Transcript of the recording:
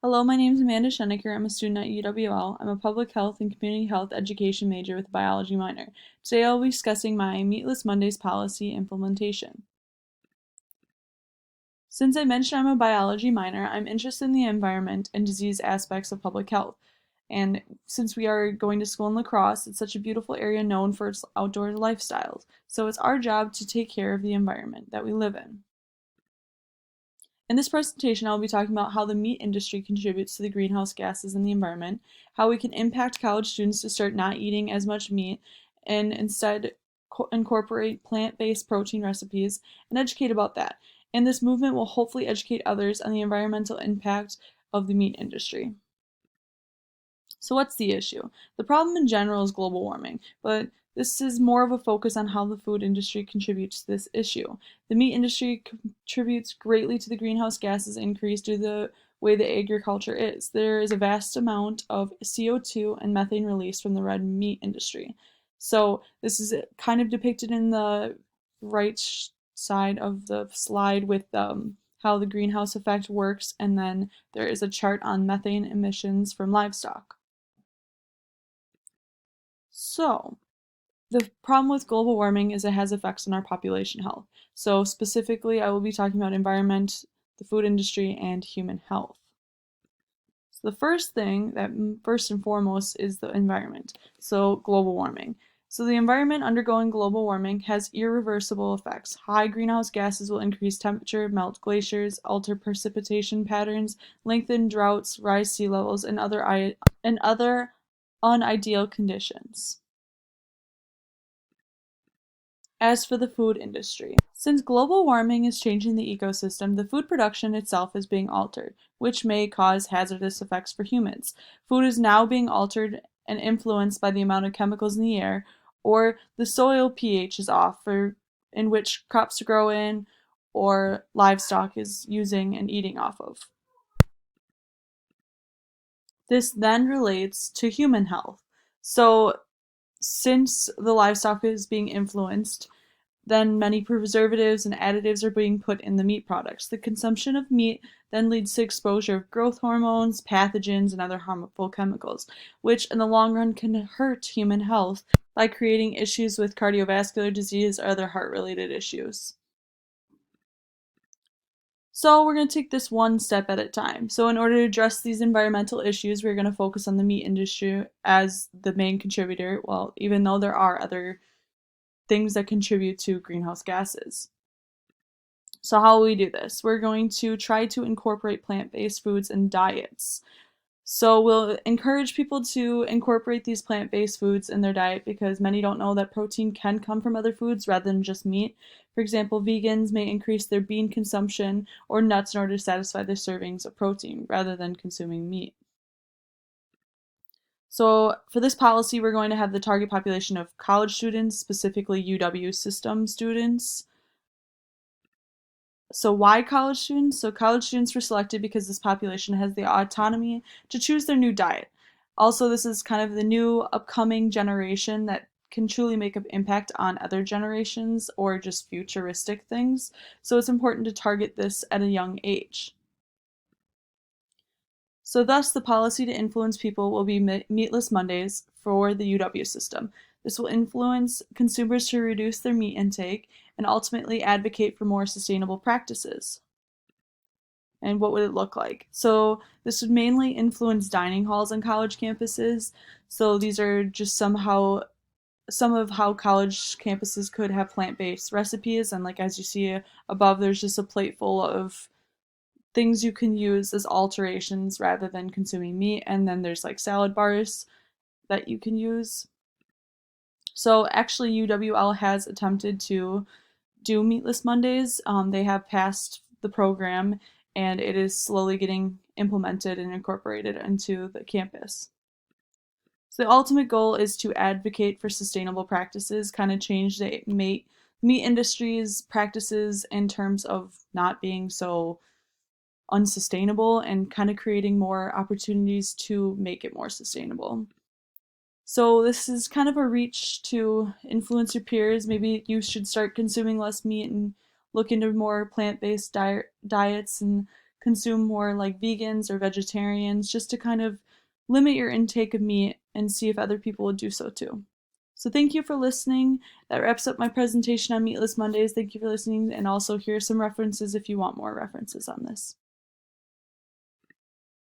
Hello, my name is Amanda Schenecker. I'm a student at UWL. I'm a public health and community health education major with a biology minor. Today I'll be discussing my Meatless Mondays policy implementation. Since I mentioned I'm a biology minor, I'm interested in the environment and disease aspects of public health. And since we are going to school in La Crosse, it's such a beautiful area known for its outdoor lifestyles. So it's our job to take care of the environment that we live in. In this presentation, I'll be talking about how the meat industry contributes to the greenhouse gases in the environment, how we can impact college students to start not eating as much meat and instead incorporate plant-based protein recipes, and educate about that. And this movement will hopefully educate others on the environmental impact of the meat industry. So what's the issue? The problem in general is global warming, but this is more of a focus on how the food industry contributes to this issue. The meat industry contributes greatly to the greenhouse gases increase due to the way the agriculture is. There is a vast amount of CO2 and methane released from the red meat industry. So this is kind of depicted in the right side of the slide with how the greenhouse effect works, and then there is a chart on methane emissions from livestock. So, the problem with global warming is it has effects on our population health. So, specifically, I will be talking about environment, the food industry, and human health. So, the first thing that first and foremost is the environment. So, global warming. So, the environment undergoing global warming has irreversible effects. High greenhouse gases will increase temperature, melt glaciers, alter precipitation patterns, lengthen droughts, rise sea levels, and other unideal conditions. As for the food industry, since global warming is changing the ecosystem, the food production itself is being altered, which may cause hazardous effects for humans. Food is now being altered and influenced by the amount of chemicals in the air, or the soil pH is off in which crops grow in, or livestock is using and eating off of. This then relates to human health. So, since the livestock is being influenced, then many preservatives and additives are being put in the meat products. The consumption of meat then leads to exposure of growth hormones, pathogens, and other harmful chemicals, which in the long run can hurt human health by creating issues with cardiovascular disease or other heart-related issues. So we're going to take this one step at a time. So in order to address these environmental issues, we're going to focus on the meat industry as the main contributor, well, even though there are other things that contribute to greenhouse gases. So how will we do this? We're going to try to incorporate plant-based foods and diets. So we'll encourage people to incorporate these plant-based foods in their diet because many don't know that protein can come from other foods rather than just meat. For example, vegans may increase their bean consumption or nuts in order to satisfy their servings of protein rather than consuming meat. So for this policy, we're going to have the target population of college students, specifically UW system students. So why college students? So college students were selected because this population has the autonomy to choose their new diet. Also, this is kind of the new upcoming generation that can truly make an impact on other generations or just futuristic things. So it's important to target this at a young age. So thus, the policy to influence people will be Meatless Mondays for the UW system. This will influence consumers to reduce their meat intake and ultimately advocate for more sustainable practices. And what would it look like? So this would mainly influence dining halls on college campuses. So these are just some of how college campuses could have plant-based recipes, and like as you see above, there's just a plate full of things you can use as alterations rather than consuming meat, and then there's like salad bars that you can use. So actually UWL has attempted to do Meatless Mondays. They have passed the program and it is slowly getting implemented and incorporated into the campus. So the ultimate goal is to advocate for sustainable practices, kind of change the meat industry's practices in terms of not being so unsustainable and kind of creating more opportunities to make it more sustainable. So this is kind of a reach to influence your peers. Maybe you should start consuming less meat and look into more plant-based diets and consume more like vegans or vegetarians, just to kind of limit your intake of meat and see if other people would do so too. So thank you for listening. That wraps up my presentation on Meatless Mondays. Thank you for listening, and also here are some references if you want more references on this.